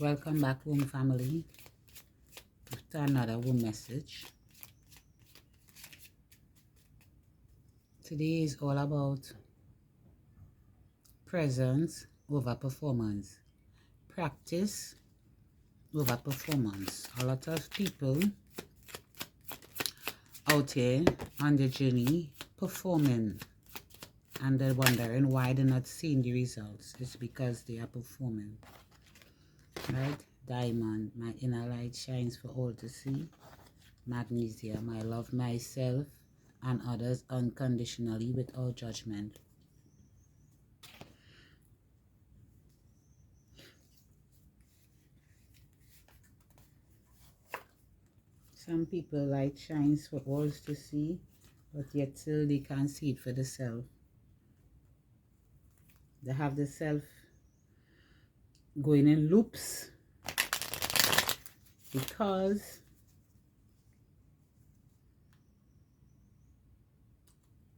Welcome back, womb family, to another womb message. Today is all about presence over performance, practice over performance. A lot of people out here on the journey performing, and they're wondering why they're not seeing the results. It's because they are performing. Right? Diamond, my inner light shines for all to see. Magnesium, I love myself and others unconditionally without judgment. Some people light shines for all to see, but yet still they can't see it for the self. They have the self going in loops because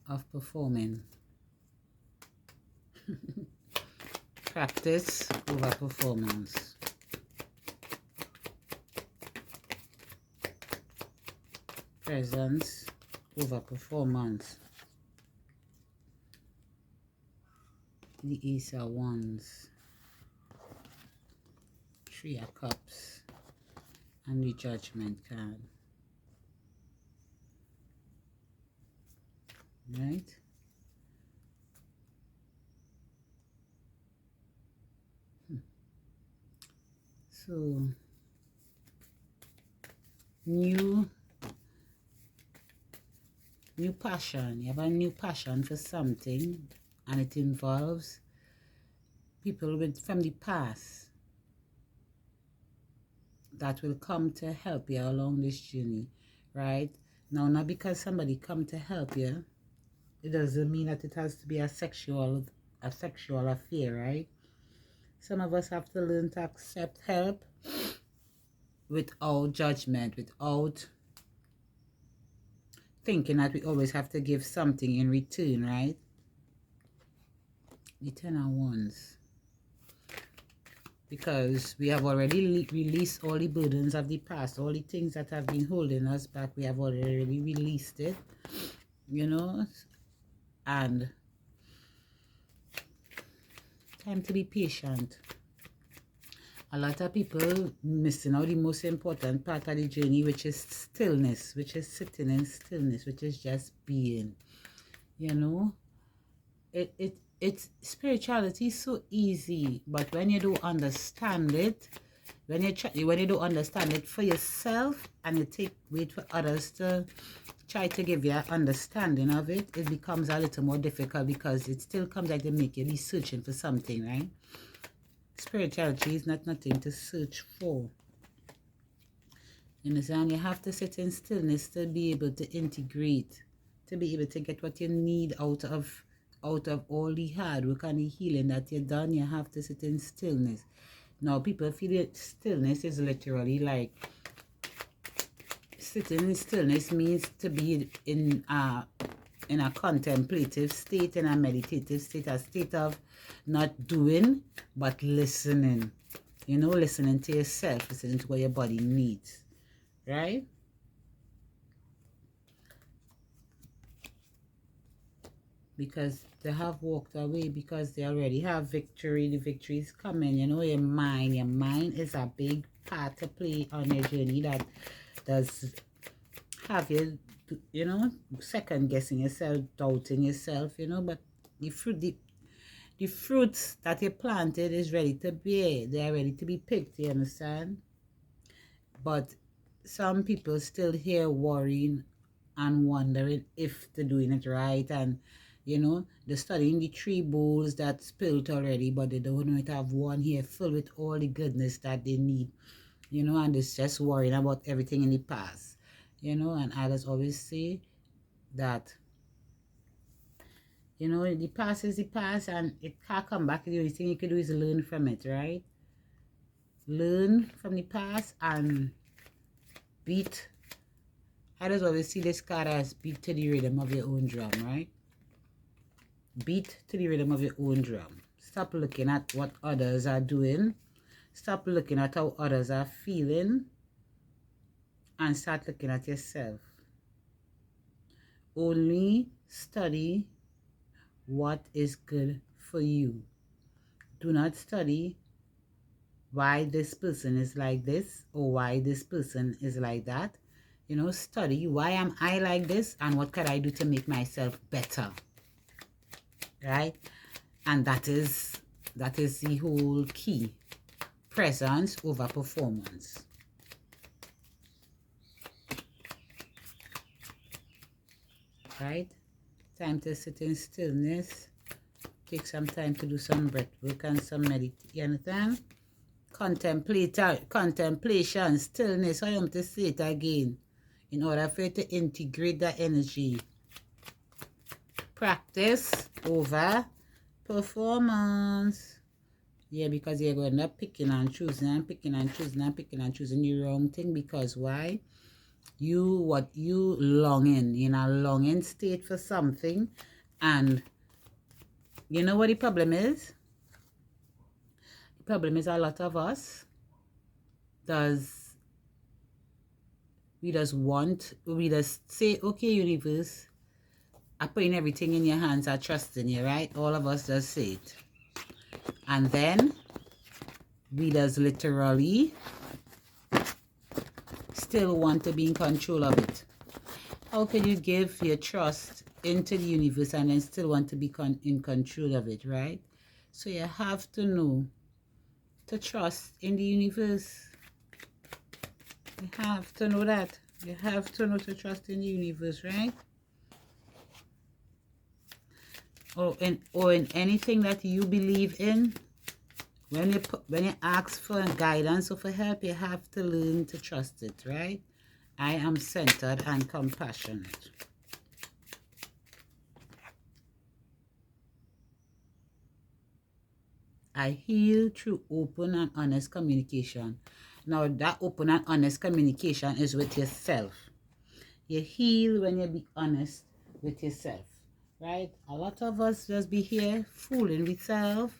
of performing. Practice over performance. Presence over performance. The Ace of Wands, Three of Cups, and the Judgment card. Right? So, new passion. You have a new passion for something, and it involves people from the past that will come to help you along this journey, right? Now, not because somebody come to help you, it doesn't mean that it has to be a sexual affair, right? Some of us have to learn to accept help without judgment, without thinking that we always have to give something in return, right? The Ten of Wands. Because we have already released all the burdens of the past, all the things that have been holding us back, we have already released it, you know, and time to be patient. A lot of people missing out the most important part of the journey, which is stillness, which is sitting in stillness, which is just being, you know. It's spirituality is so easy, but when you don't understand it, when you don't understand it for yourself and you wait for others to try to give you an understanding of it, it becomes a little more difficult because it still comes like they make you be searching for something, right? Spirituality is not nothing to search for. You understand? You have to sit in stillness to be able to integrate, to be able to get what you need out of all the hard work and the healing that you've done. You have to sit in stillness. Now, people feel that stillness is literally like sitting in stillness means to be in a contemplative state, in a meditative state, a state of not doing but listening. You know, listening to yourself, listening to what your body needs, right? Because they have walked away because they already have victory. The victory is coming. You know, your mind is a big part to play on your journey that does have you, you know, second guessing yourself, doubting yourself, you know, but the fruits that you planted is ready to bear. They are ready to be picked, you understand? But some people still here worrying and wondering if they're doing it right, and you know, they're studying the 3 bowls that spilled already, but they don't know it have one here filled with all the goodness that they need, you know, and it's just worrying about everything in the past, you know. And others always say that, you know, the past is the past and it can't come back. The only thing you can do is learn from it, right? Learn from the past and beat. I just always see this card as beat to the rhythm of your own drum, right? Beat to the rhythm of your own drum. Stop looking at what others are doing Stop looking at how others are feeling and start looking at yourself. Only study what is good for you. Do not study why this person is like this or why this person is like that. You know, study why am I like this and what can I do to make myself better, right? And that is the whole key. Presence over performance. Right? Time to sit in stillness. Take some time to do some breath work and some meditation. You understand? Contemplation, stillness. I am to say it again. In order for you to integrate that energy. Practice over performance. Yeah, because you're going to end up picking and choosing and picking and choosing and picking and choosing the wrong thing. Because why? You longing, in a longing state for something. And you know what the problem is? The problem is a lot of us we just say, okay, universe, I'm putting everything in your hands, I trust in you, right? All of us just say it. And then we just literally still want to be in control of it. How can you give your trust into the universe and then still want to be in control of it, right? So you have to know to trust in the universe. You have to know that. You have to know to trust in the universe, right? Or in anything that you believe in. When you ask for guidance or for help, you have to learn to trust it, right? I am centered and compassionate. I heal through open and honest communication. Now, that open and honest communication is with yourself. You heal when you be honest with yourself, right? A lot of us just be here fooling ourselves,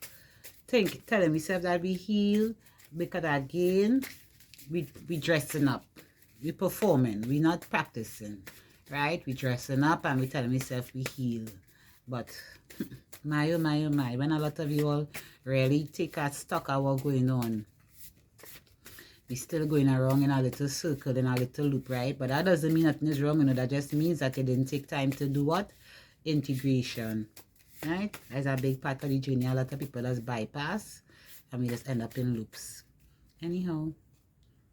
telling ourselves that we heal, because again, we dressing up, we performing, we not practicing, right? We dressing up and we telling ourselves we heal, but my oh my oh my, when a lot of you all really take a stock of what's going on, we still going around in a little circle, in a little loop, right? But that doesn't mean nothing is wrong, you know. That just means that you didn't take time to do what? Integration, right? That's a big part of the journey. A lot of people just bypass and we just end up in loops. Anyhow,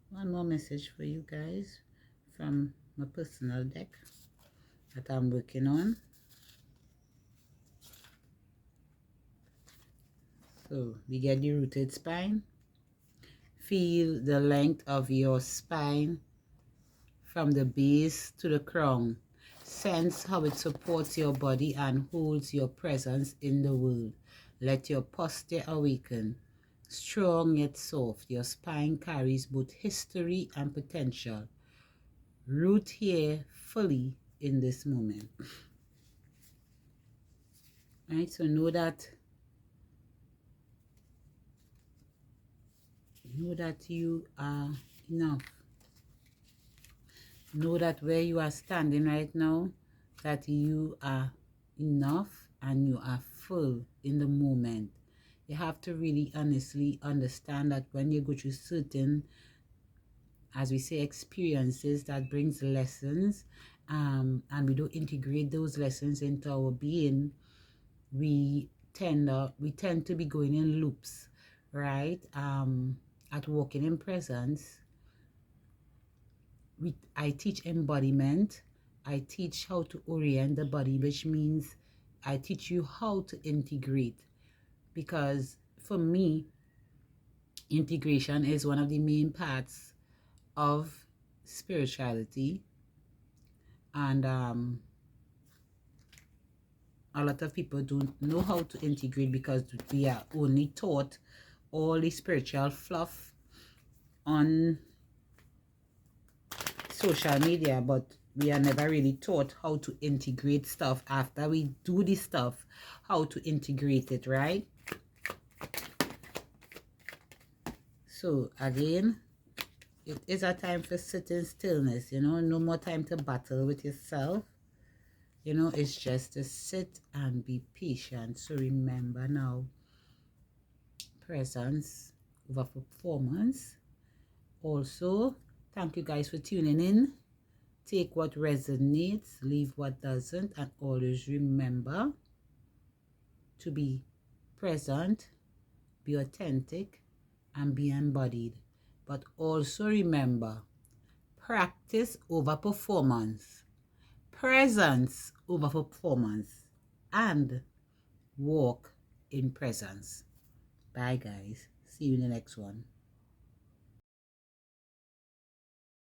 one more message for you guys from my personal deck that I'm working on. So we get the rooted spine. Feel the length of your spine from the base to the crown. Sense how it supports your body and holds your presence in the world. Let your posture awaken. Strong yet soft, your spine carries both history and potential. Root here fully in this moment. Right, so know that you are enough. Know that where you are standing right now, that you are enough and you are full in the moment. You have to really honestly understand that when you go through certain, as we say, experiences that brings lessons, and we don't integrate those lessons into our being, we tend to be going in loops, right? At walking in presence, I teach embodiment. I teach how to orient the body, which means I teach you how to integrate. Because for me, integration is one of the main parts of spirituality. And a lot of people don't know how to integrate because we are only taught all the spiritual fluff on social media, but we are never really taught how to integrate stuff after we do this stuff, how to integrate it, right? So again, it is a time for sit in stillness, you know, no more time to battle with yourself. You know, it's just to sit and be patient. So remember now, presence over performance. Also, thank you guys for tuning in. Take what resonates, leave what doesn't, and always remember to be present, be authentic, and be embodied. But also remember, practice over performance, presence over performance, and walk in presence. Bye, guys. See you in the next one.